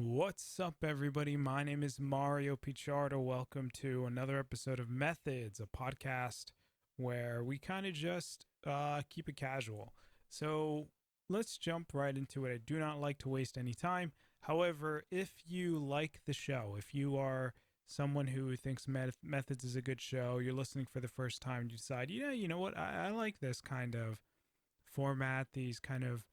What's up, everybody? My name is Mario Pichardo. Welcome to another episode of Methods, a podcast where we kind of just keep it casual. So let's jump right into it. I do not like to waste any time. However, if you like the show, if you are someone who thinks Methods is a good show, you're listening for the first time, you decide, you know what, I like this kind of format, these kind of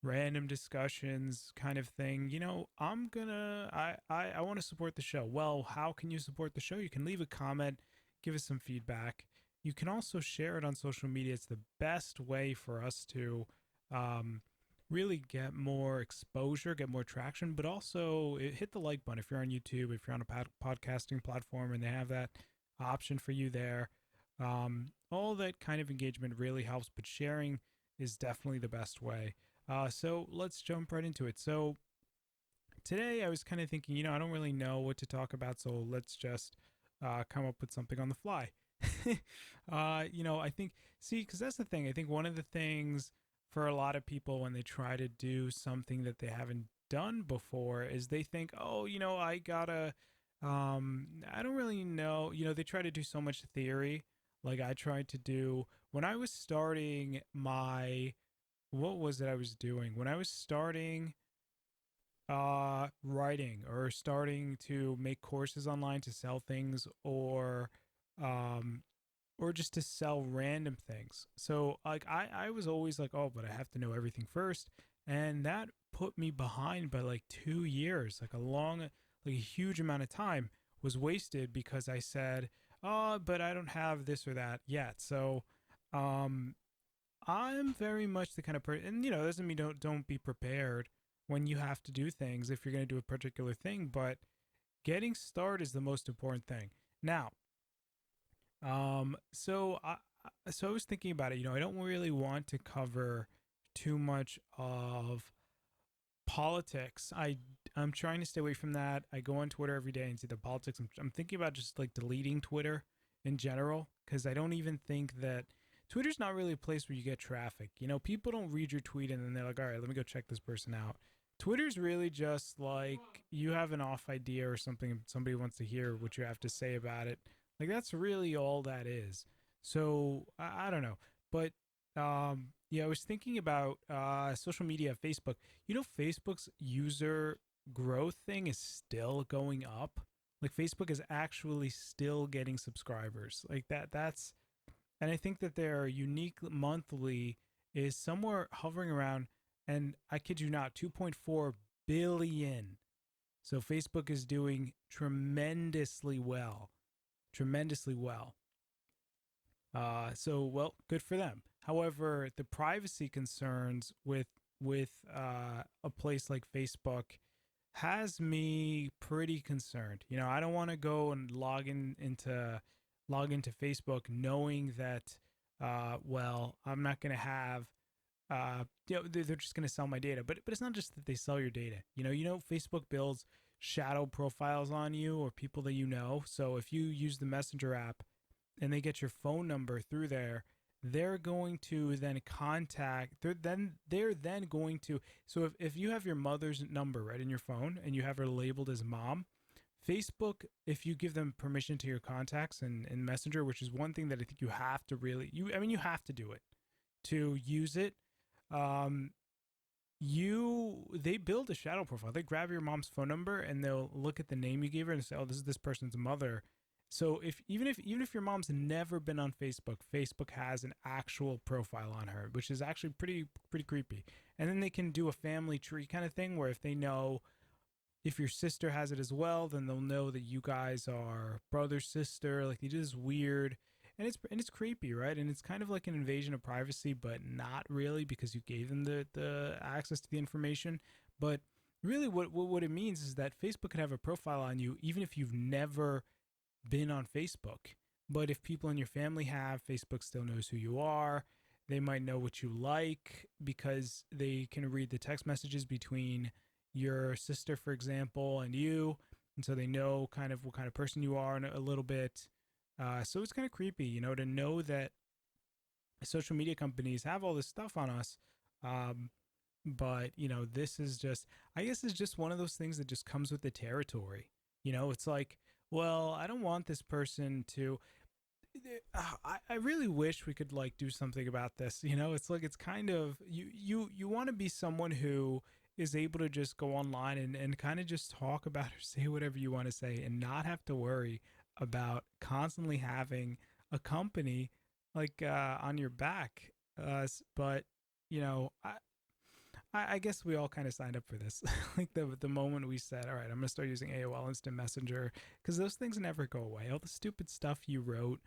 random discussions kind of thing. I want to support the show. Well, how can you support the show? You can leave a comment, give us some feedback. You can also share it on social media. It's the best way for us to um, really get more exposure, get more traction, but also hit the like button if you're on YouTube, if you're on a podcasting platform and they have that option for you there. All that kind of engagement really helps, but sharing is definitely the best way. So let's jump right into it. So today I was kind of thinking, I don't really know what to talk about, so let's just come up with something on the fly. I think, see, because that's the thing. I think one of the things for a lot of people when they try to do something that they haven't done before is they think, oh, I don't really know. They try to do so much theory. Like I tried to do when I was starting what was it I was doing when I was starting writing or starting to make courses online to sell things um or just to sell random things. So like I was always like, oh, but I have to know everything first, and that put me behind by like 2 years. Like a huge amount of time was wasted because I said, oh, but I don't have this or that yet. So um I'm very much the kind of person, and doesn't mean don't be prepared when you have to do things if you're going to do a particular thing, but getting started is the most important thing. Now, so I was thinking about it. I don't really want to cover too much of politics. I'm trying to stay away from that. I go on Twitter every day and see the politics. I'm thinking about just like deleting Twitter in general because I don't even think that Twitter's not really a place where you get traffic. People don't read your tweet and then they're like, all right, let me go check this person out. Twitter's really just like you have an off idea or something, somebody wants to hear what you have to say about it. Like that's really all that is. So I don't know. But yeah, I was thinking about social media, Facebook. Facebook's user growth thing is still going up. Like Facebook is actually still getting subscribers. Like that's and I think that their unique monthly is somewhere hovering around, and I kid you not, 2.4 billion. So Facebook is doing tremendously well. Tremendously well. Well, good for them. However, the privacy concerns with a place like Facebook has me pretty concerned. I don't want to go and log into Facebook knowing that I'm not going to have they're just going to sell my data. But it's not just that they sell your data. Facebook builds shadow profiles on you or people that you know. So if you use the Messenger app and they get your phone number through there, they're going to then they're then going to so if you have your mother's number right in your phone and you have her labeled as mom, Facebook, if you give them permission to your contacts and Messenger, which is one thing that I think you have to really you have to do it to use it. um they build a shadow profile. They grab your mom's phone number and they'll look at the name you gave her and say, oh, this is this person's mother. So if even if your mom's never been on Facebook, Facebook has an actual profile on her, which is actually pretty creepy. And then they can do a family tree kind of thing where if they know if your sister has it as well, then they'll know that you guys are brother sister. Like they do this weird, and it's creepy, right? And it's kind of like an invasion of privacy, but not really because you gave them the access to the information. But really, what it means is that Facebook could have a profile on you even if you've never been on Facebook. But if people in your family have, Facebook still knows who you are. They might know what you like because they can read the text messages between your sister, for example, and you. And so they know kind of what kind of person you are a little bit. So it's kind of creepy, to know that social media companies have all this stuff on us. Um, but this is just, I guess it's just one of those things that just comes with the territory. It's like, well, I don't want this person to. I really wish we could like do something about this. It's like it's kind of you want to be someone who is able to just go online and kind of just talk about or say whatever you want to say and not have to worry about constantly having a company like on your back. But you know, I guess we all kind of signed up for this. Like the moment we said, all right, I'm gonna start using AOL Instant Messenger, because those things never go away. All the stupid stuff you wrote,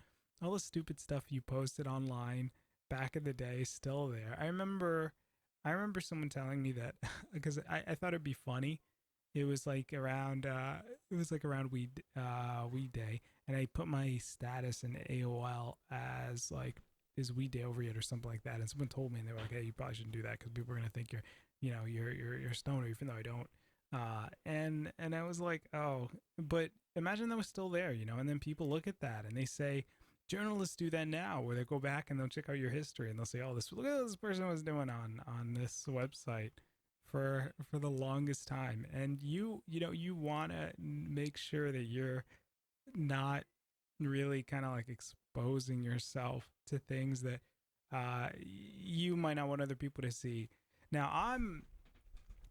all the stupid stuff you posted online back in the day, is still there. I remember someone telling me that because I thought it'd be funny. It was like around Weed Day, and I put my status in AOL as like, is Weed Day over yet or something like that. And someone told me, and they were like, hey, you probably shouldn't do that because people are gonna think you're a stoner, even though I don't. And I was like, oh, but imagine that was still there, and then people look at that and they say, journalists do that now, where they go back and they'll check out your history and they'll say, oh, this, look at what this person was doing on this website for the longest time. And you want to make sure that you're not really kind of like exposing yourself to things that you might not want other people to see. Now, I'm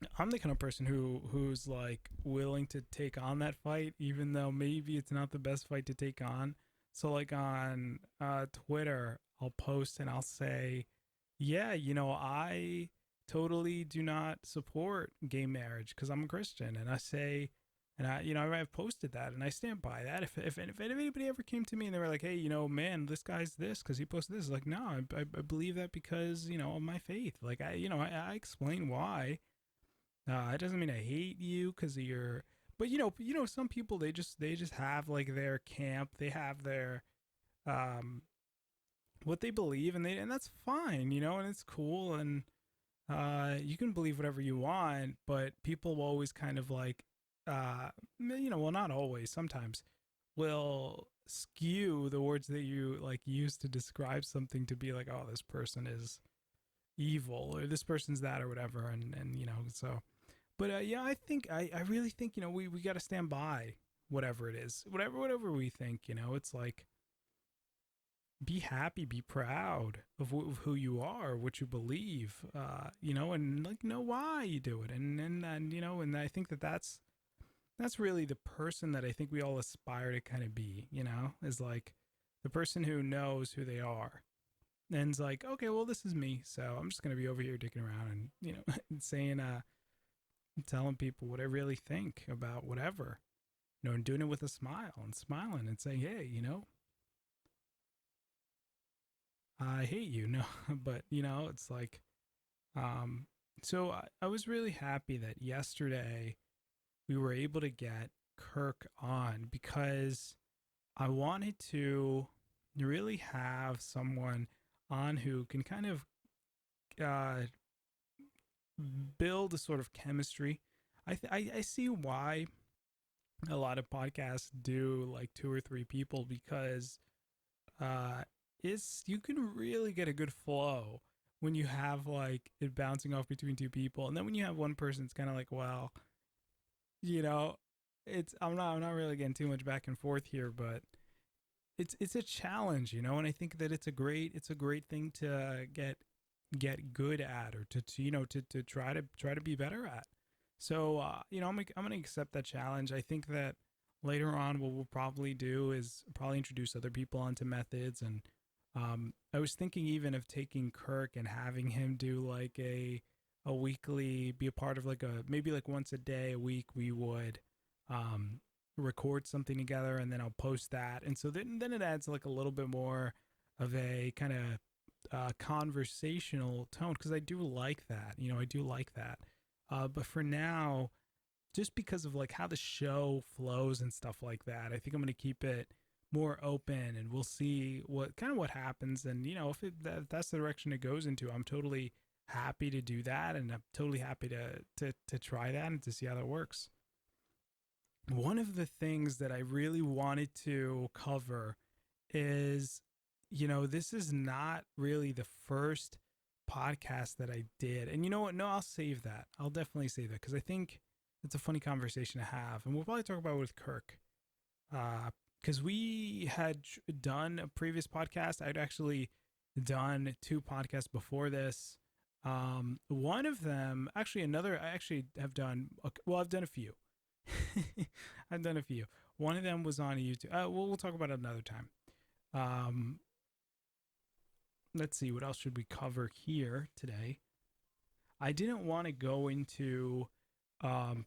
the kind of person who's like willing to take on that fight, even though maybe it's not the best fight to take on. So like on Twitter, I'll post and I'll say, yeah, I totally do not support gay marriage because I'm a Christian, and I say, and I've posted that and I stand by that. If anybody ever came to me and they were like, hey, man, this guy's this because he posted this, like, no, I believe that because of my faith. Like I explain why. It doesn't mean I hate you because of your, but some people, they just have like their camp, they have their um what they believe, and that's fine, and it's cool, and you can believe whatever you want, but people will always kind of like well, not always, sometimes will skew the words that you like use to describe something to be like, oh, this person is evil or this person's that or whatever, and so. But yeah, I really think we got to stand by whatever it is, whatever we think. It's like, be happy, be proud of who you are, what you believe, and like know why you do it, and I think that's really the person that I think we all aspire to kind of be. Is like the person who knows who they are, and it's like, okay, well, this is me, so I'm just gonna be over here dicking around and saying telling people what I really think about whatever, and doing it with a smile and smiling and saying, hey, I hate you. No, but it's like, um, so I was really happy that yesterday we were able to get Kirk on because I wanted to really have someone on who can kind of uh, build a sort of chemistry. I see why a lot of podcasts do like two or three people, because uh it's, you can really get a good flow when you have like it bouncing off between two people, and then when you have one person, it's kind of like, well, you know it's, I'm not really getting too much back and forth here, but it's a challenge, and I think that it's a great thing to get good at, or to try to be better at. So I'm gonna accept that challenge. I think that later on, what we'll probably do is probably introduce other people onto methods, and I was thinking even of taking Kirk and having him do like a weekly, be a part of like a, maybe like once a day a week we would um record something together, and then I'll post that, and so then it adds like a little bit more of a kind of conversational tone, because I do like that. I do like that. But for now, just because of like how the show flows and stuff like that, I think I'm going to keep it more open, and we'll see what happens. And if that's the direction it goes into, I'm totally happy to do that, and I'm totally happy to try that and to see how that works. One of the things that I really wanted to cover is, this is not really the first podcast that I did. And you know what? No, I'll save that. I'll definitely save that because I think it's a funny conversation to have. And we'll probably talk about it with Kirk. Because we had done a previous podcast. I'd actually done two podcasts before this. One of them, actually, another, I actually have done, well, I've done a few. I've done a few. One of them was on YouTube. We'll talk about it another time. Um, let's see, what else should we cover here today? I didn't want to go into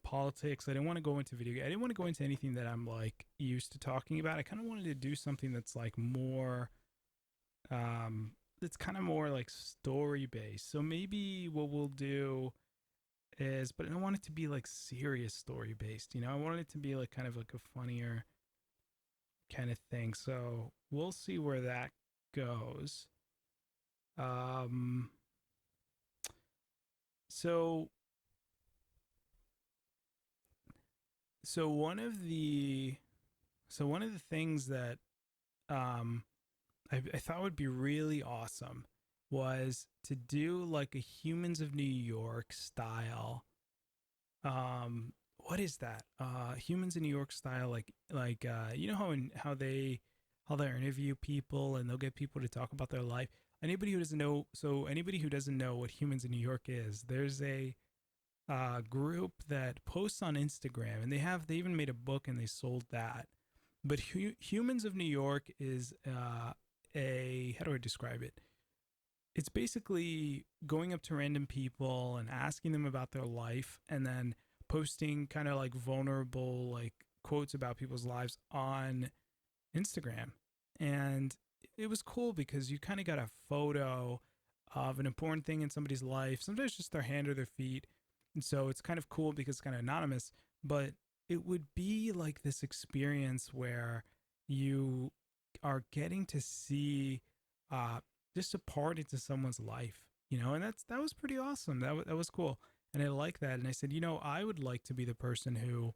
politics. I didn't want to go into video. I didn't want to go into anything that I'm like used to talking about. I kind of wanted to do something that's like more it's kind of more like story based. So maybe what we'll do is, but I don't want it to be like serious story based. I want it to be like kind of like a funnier kind of thing. So we'll see where that goes. Um, so so one of the things that um I thought would be really awesome was to do like a Humans of New York style. What is that? Humans in New York style, you know how they interview people and they'll get people to talk about their life. Anybody who doesn't know what Humans in New York is, there's a group that posts on Instagram, and they even made a book and they sold that. But Humans of New York is a how do I describe it? It's basically going up to random people and asking them about their life, and then posting kind of like vulnerable like quotes about people's lives on Instagram. And it was cool because you kind of got a photo of an important thing in somebody's life, sometimes just their hand or their feet. And so it's kind of cool because it's kind of anonymous, but it would be like this experience where you are getting to see uh, just a part into someone's life, and that was pretty awesome. That was cool. And I like that. And I said, I would like to be the person who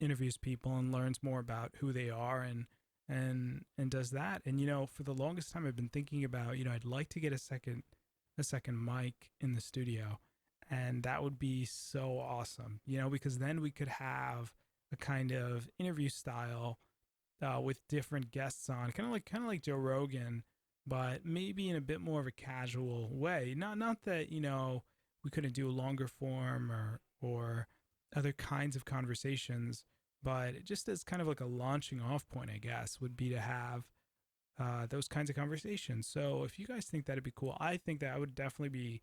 interviews people and learns more about who they are and does that. And for the longest time I've been thinking about, I'd like to get a second mic in the studio, and that would be so awesome, because then we could have a kind of interview style with different guests on, kind of like Joe Rogan, but maybe in a bit more of a casual way. Not that we couldn't do a longer form or other kinds of conversations, but just as kind of like a launching off point, I guess, would be to have those kinds of conversations. So if you guys think that'd be cool, I think that I would definitely be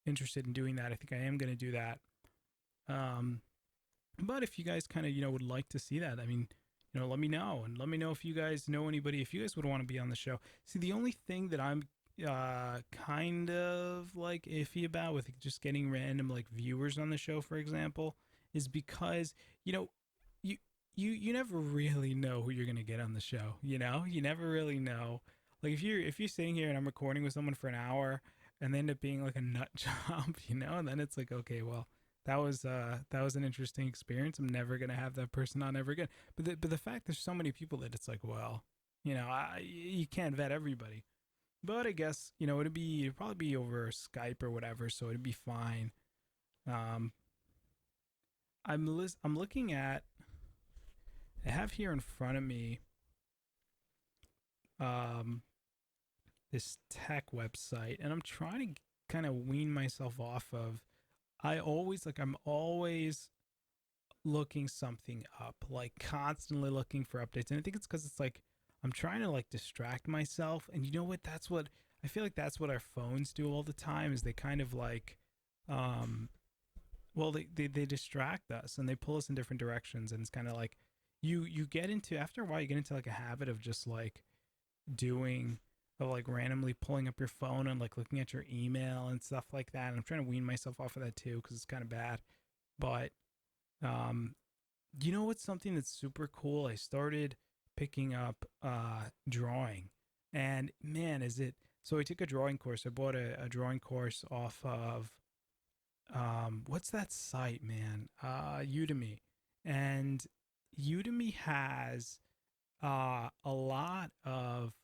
interested in doing that. I think I am going to do that. Um, but if you guys kind of, would like to see that, I mean, let me know, and let me know if you guys know anybody, if you guys would want to be on the show. See, the only thing that I'm kind of like iffy about with just getting random like viewers on the show, for example, is because, you you never really know who you're gonna get on the show. You never really know. Like if you're sitting here and I'm recording with someone for an hour and they end up being like a nut job, and then it's like, okay, well, that was an interesting experience. I'm never gonna have that person on ever again. But the fact there's so many people that it's like, well, you can't vet everybody. But I guess it'd probably be over Skype or whatever, so it'd be fine. Um, I'm looking at. I have here in front of me um this tech website, and I'm trying to kind of wean myself off of. I'm always looking something up, like constantly looking for updates. And I think it's because it's like I'm trying to like distract myself. And you know what? That's what I feel like that's what our phones do all the time is they kind of like, um, well, they distract us and they pull us in different directions. And it's kind of like you get into, after a while, you get into like a habit of just like doing, of like randomly pulling up your phone and like looking at your email and stuff like that. And I'm trying to wean myself off of that too because it's kind of bad. But um, what's something that's super cool? I started picking up drawing, and man, is it so I took a drawing course. I bought a drawing course off of what's that site, man? Udemy. And Udemy has a lot of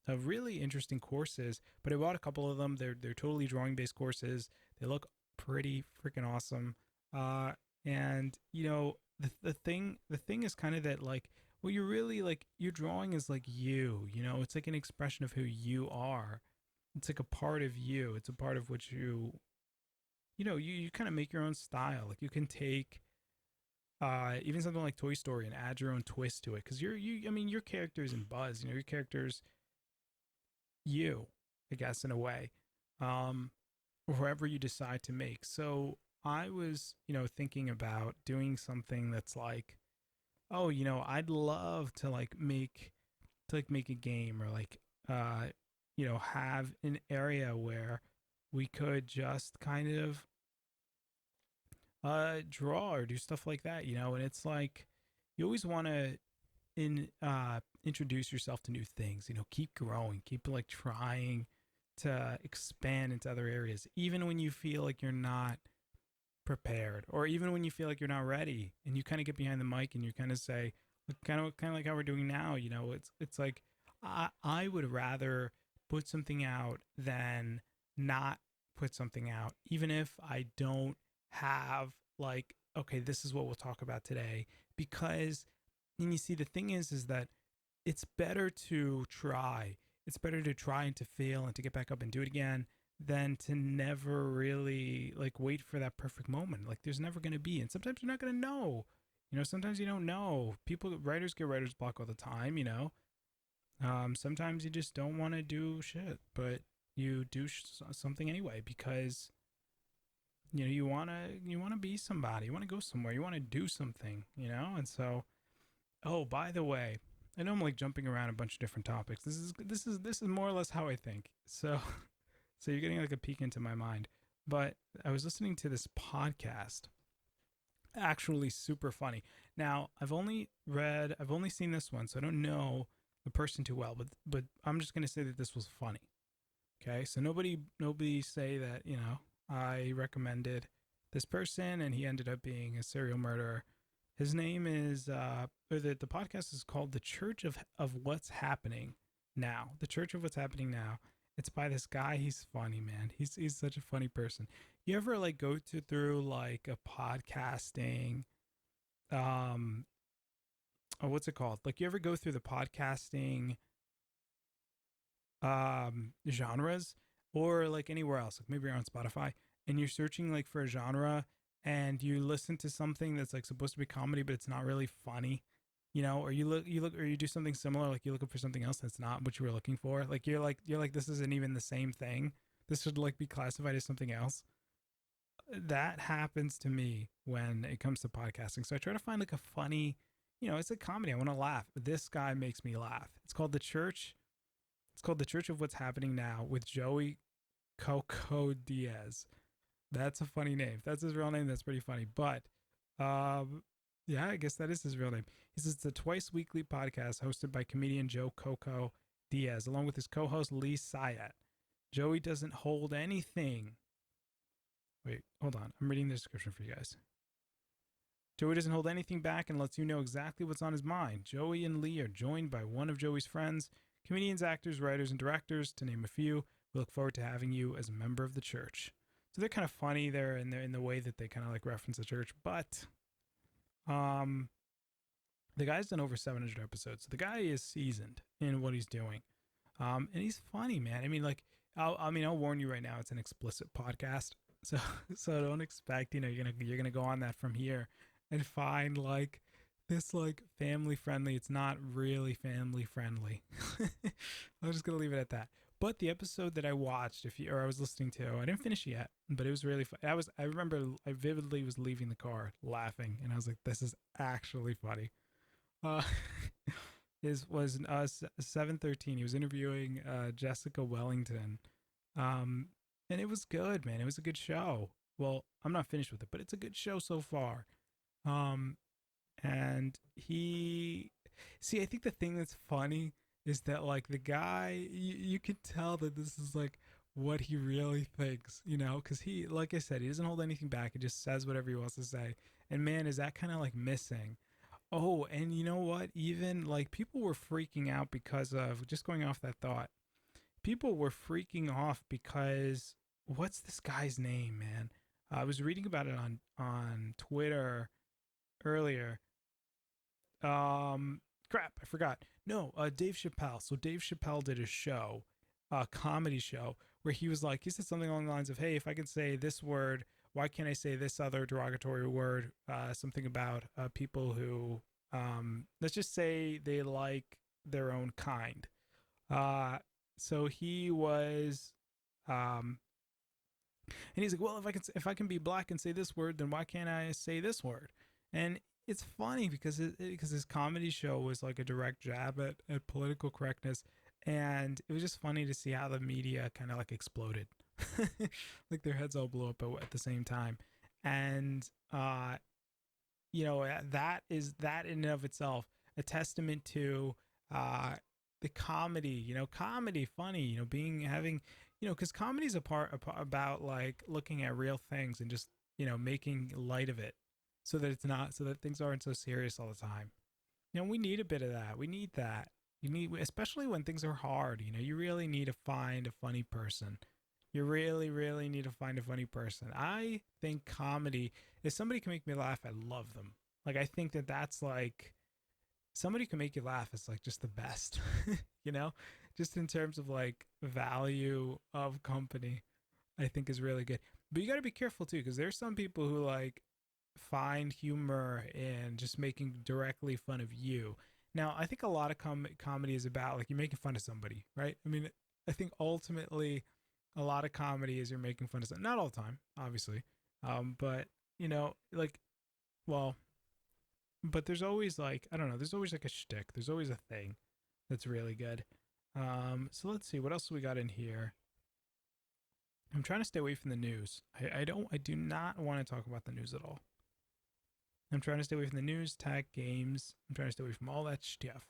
of really interesting courses. But I bought a couple of them. They're totally drawing based courses. They look pretty freaking awesome. Uh, and the thing is kind of that, like, well, you're really like, your drawing is like you. It's like an expression of who you are. It's like a part of you. It's a part of what you kind of make your own style. Like, you can take even something like Toy Story and add your own twist to it, because I mean, your characters in Buzz, your characters, you, I guess, in a way, um wherever you decide to make. So I was, thinking about doing something that's like, oh, I'd love to make a game, or like, have an area where we could just kind of draw or do stuff like that, and it's like, you always want to introduce yourself to new things, keep growing, keep like trying to expand into other areas, even when you feel like you're not prepared, or even when you feel like you're not ready, and you kind of get behind the mic and you kind of say, kind of like how we're doing now. It's like, I would rather put something out than not put something out, even if I don't have, like, okay, this is what we'll talk about today. Because, and you see, the thing is that it's better to try. It's better to try and to fail and to get back up and do it again, than to never really, like, wait for that perfect moment. Like, there's never going to be. And sometimes you're not going to know. Sometimes you don't know. Writers get writer's block all the time. Sometimes you just don't want to do shit, but you do something anyway, because you want to be somebody. You want to go somewhere. You want to do something. And so, oh, by the way, I know I'm like jumping around a bunch of different topics. This is more or less how I think. So so you're getting like a peek into my mind. But I was listening to this podcast, actually super funny. Now, I've only seen this one, so I don't know the person too well, but I'm just gonna say that this was funny. Okay, so nobody say that I recommended this person and he ended up being a serial murderer. His name is or the podcast is called The Church of What's Happening Now. The Church of What's Happening Now. It's by this guy. He's funny, man. He's such a funny person. You ever like go through like a podcasting, um oh, what's it called? Like, you ever go through the podcasting genres, or like anywhere else, like maybe you're on Spotify and you're searching like for a genre, and you listen to something that's like supposed to be comedy but it's not really funny, or you look or you do something similar, like you're looking for something else that's not what you were looking for, like you're like this isn't even the same thing, this should like be classified as something else. That happens to me when it comes to podcasting. So I try to find like a funny, it's a comedy, I want to laugh, this guy makes me laugh. It's called The Church of What's Happening Now, with Joey Coco Diaz. That's a funny name. If that's his real name, that's pretty funny. But yeah, I guess that is his real name. He says it's a twice weekly podcast hosted by comedian Joe Coco Diaz, along with his co-host Lee Syatt. Joey doesn't hold anything. Wait, hold on. I'm reading the description for you guys. Joey doesn't hold anything back and lets you know exactly what's on his mind. Joey and Lee are joined by one of Joey's friends, comedians, actors, writers, and directors, to name a few. We look forward to having you as a member of the church. So they're kind of funny there in the way that they kind of like reference the church, but um, the guy's done over 700 episodes. So the guy is seasoned in what he's doing, and he's funny, man. I mean, like, I'll warn you right now, it's an explicit podcast, so so don't expect you're gonna go on that from here and find like this like family friendly. It's not really family friendly. I'm just gonna leave it at that. But the episode that I watched, I was listening to, I didn't finish it yet, but it was really fun. I remember I vividly was leaving the car laughing, and I was like, this is actually funny. Uh, is was 713. He was interviewing Jessica Wellington, um, and it was good, man. It was a good show. Well, I'm not finished with it, but it's a good show so far. Um, and he see, I think the thing that's funny is that like the guy, you can tell that this is like what he really thinks, because he, like I said, he doesn't hold anything back. He just says whatever he wants to say. And man, is that kind of like missing Oh, and you know what? Even like people were freaking out because of just going off that thought. People were freaking off because what's this guy's name, man? I was reading about it on Twitter earlier. Crap, I forgot. No, Dave Chappelle. So Dave Chappelle did a show, a comedy show, where he said something along the lines of, "Hey, if I can say this word, why can't I say this other derogatory word? Something about people who, let's just say they like their own kind." Uh, so he was, um, and he's like, well, if I can be black and say this word, then why can't I say this word? And it's funny because because his comedy show was like a direct jab at political correctness, and it was just funny to see how the media kind of like exploded, like their heads all blew up at the same time, and that is that in and of itself a testament to uh the comedy, comedy funny, being having, because comedy is about like looking at real things and just, making light of it, so that things aren't so serious all the time. We need a bit of that. We need that. You need, especially when things are hard, you really need to find a funny person. You really, really need to find a funny person. I think comedy, if somebody can make me laugh, I love them. Like, I think that that's like, somebody can make you laugh. It's like just the best, you know, just in terms of like value of company, I think is really good. But you got to be careful too, because there's some people who like find humor in just making directly fun of you. Now, I think a lot of comedy is about like you're making fun of somebody, right? I mean, I think ultimately a lot of comedy is you're making fun of something. Not all the time, obviously, but like, well, but there's always like, I don't know, there's always like a shtick. There's always a thing that's really good. So let's see what else we got in here. I'm trying to stay away from the news. I do not want to talk about the news at all. I'm trying to stay away from the news, tech, games. I'm trying to stay away from all that stuff.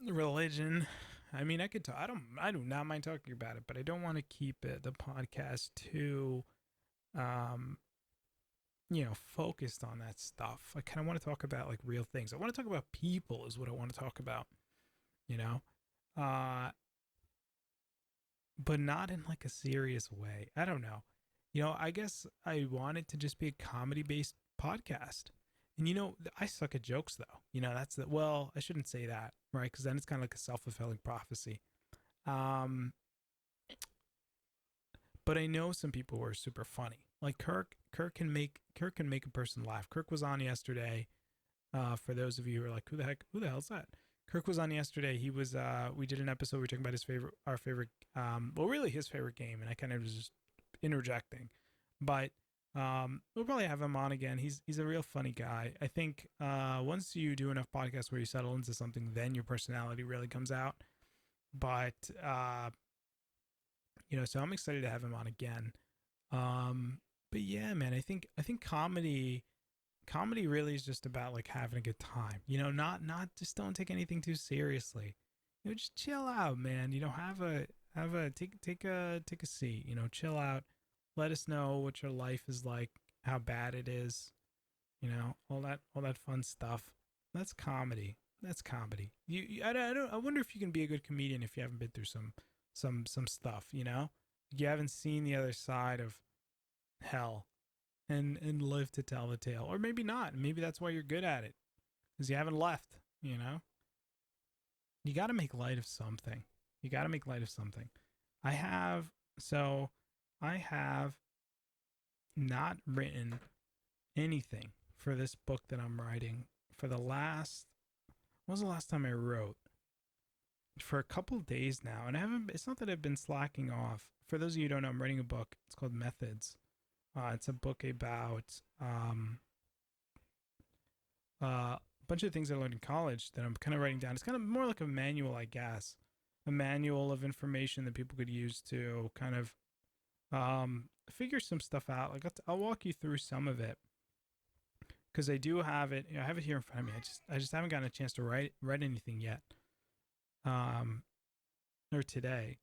Religion. I mean, I could talk. I do not mind talking about it, but I don't want to keep the podcast too, um, focused on that stuff. I kind of want to talk about like real things. I want to talk about people, is what I want to talk about. You know, uh, but not in like a serious way. I don't know. I guess I want it to just be a comedy based podcast. And I suck at jokes though. That's the, well, I shouldn't say that, right? Because then it's kind of like a self fulfilling prophecy. Um, but I know some people who are super funny. Like Kirk. Kirk can make a person laugh. Kirk was on yesterday. For those of you who are like, who the hell's that? Kirk was on yesterday. He was we did an episode, we were talking about our favorite well, really his favorite game, and I kind of was just interjecting. But we'll probably have him on again. He's a real funny guy. I think once you do enough podcasts where you settle into something, then your personality really comes out. But so I'm excited to have him on again. But yeah, man, I think comedy really is just about like having a good time. Not just don't take anything too seriously. Just chill out, man. Have a take a seat. Chill out. Let us know what your life is like, how bad it is. All that fun stuff. That's comedy. That's comedy. I wonder if you can be a good comedian if you haven't been through some stuff. You haven't seen the other side of hell and live to tell the tale, or maybe not. Maybe that's why you're good at it, because you haven't left. You got to make light of something. You got to make light of something. I have so I have not written anything for this book that I'm writing for the last. When was the last time I wrote? For a couple days now, and I haven't. It's not that I've been slacking off. For those of you who don't know, I'm writing a book. It's called Methods. It's a book about a bunch of things I learned in college that I'm kind of writing down. It's kind of more like a manual, I guess, a manual of information that people could use to kind of figure some stuff out. Like I'll walk you through some of it because I do have it. I have it here in front of me. I just haven't gotten a chance to write anything yet. Or today.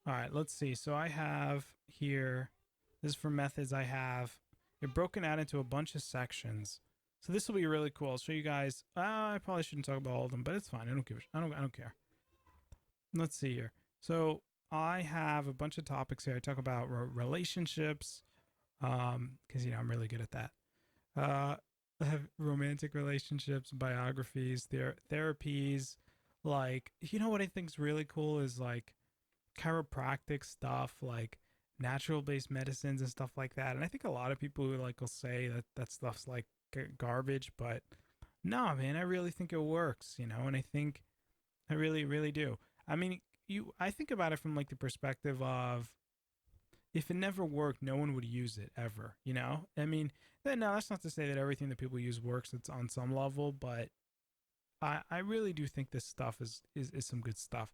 All right, let's see. So I have here. This is for methods. I have it broken out into a bunch of sections. So this will be really cool. I'll show you guys. I probably shouldn't talk about all of them, but it's fine. I don't give a I don't care. Let's see here. So I have a bunch of topics here. I talk about relationships, because I'm really good at that. Uh, I have romantic relationships, biographies, therapies. Like, what I think is really cool is like chiropractic stuff, like natural based medicines and stuff like that. And I think a lot of people who like will say that that stuff's like garbage, but no, man, I really think it works, and I think I really, really do. I mean, I think about it from like the perspective of if it never worked, no one would use it ever, I mean, then now that's not to say that everything that people use works. It's on some level, but I really do think this stuff is some good stuff.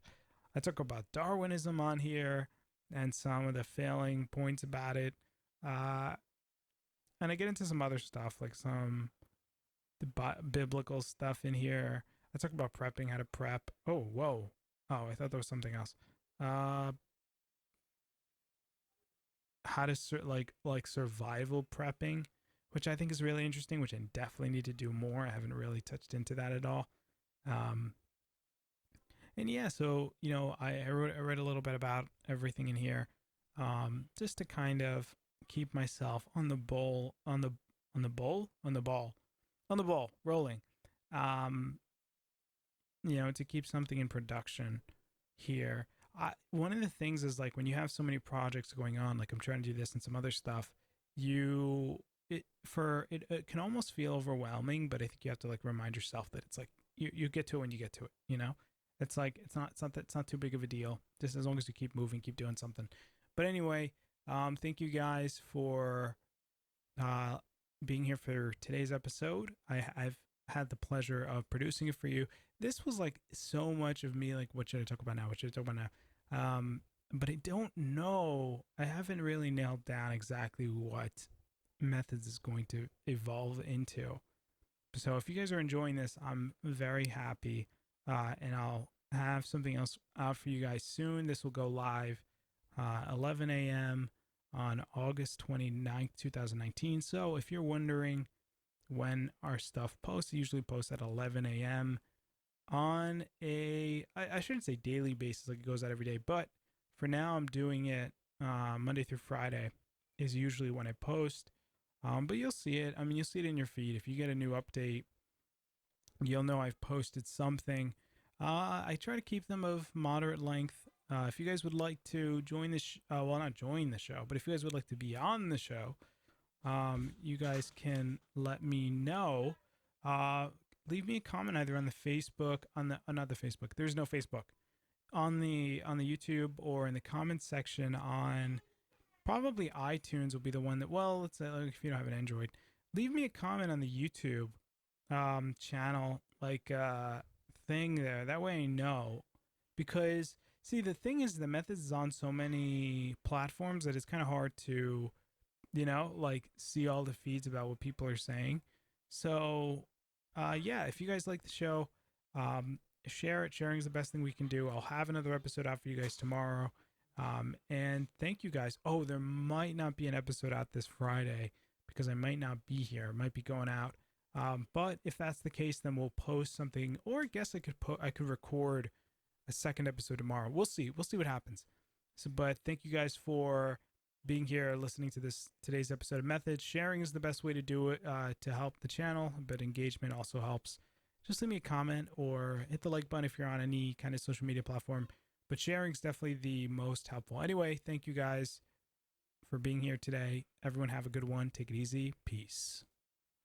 I talk about Darwinism on here and some of the failing points about it. Uh, and I get into some other stuff, like some biblical stuff in here. I talk about prepping, how to prep. Oh, whoa. Oh, I thought there was something else. Uh, how to like survival prepping, which I think is really interesting, which I definitely need to do more. I haven't really touched into that at all. Um, and yeah, so I read a little bit about everything in here, just to kind of keep myself on the bowl on the bowl on the ball rolling, um, to keep something in production here. One of the things is like when you have so many projects going on, like I'm trying to do this and some other stuff, it can almost feel overwhelming, but I think you have to like remind yourself that it's like you get to it when you get to it. It's like it's not too big of a deal, just as long as you keep moving, keep doing something. But anyway, thank you guys for uh being here for today's episode. I've had the pleasure of producing it for you. This was like so much of me, like, what should I talk about now? What should I talk about now? But I don't know. I haven't really nailed down exactly what methods is going to evolve into. So if you guys are enjoying this, I'm very happy. And I'll have something else out for you guys soon. This will go live 11 a.m. on August 29th, 2019. So if you're wondering when our stuff posts, it usually posts at 11 a.m. on I shouldn't say daily basis, like it goes out every day, but for now I'm doing it Monday through Friday is usually when I post. But you'll see it. I mean, you'll see it in your feed. If you get a new update, you'll know I've posted something. I try to keep them of moderate length. If you guys would like to join this, well, not join the show, but if you guys would like to be on the show, you guys can let me know. Leave me a comment either on the Facebook, on the not the Facebook. There's no Facebook on the YouTube, or in the comments section on probably iTunes will be the one that. Well, let's say like, if you don't have an Android, leave me a comment on the YouTube channel, like thing there. That way I know, because see the thing is the methods is on so many platforms that it's kind of hard to like see all the feeds about what people are saying. So, yeah, if you guys like the show, share it. Sharing is the best thing we can do. I'll have another episode out for you guys tomorrow. And thank you guys. Oh, there might not be an episode out this Friday because I might not be here. It might be going out. But if that's the case, then we'll post something, or I guess I could record a second episode tomorrow. We'll see. We'll see what happens. So, but thank you guys for being here, listening to today's episode of Methods. Sharing is the best way to do it, to help the channel, but engagement also helps. Just leave me a comment or hit the like button if you're on any kind of social media platform. But sharing is definitely the most helpful. Anyway, thank you guys for being here today. Everyone have a good one. Take it easy. Peace.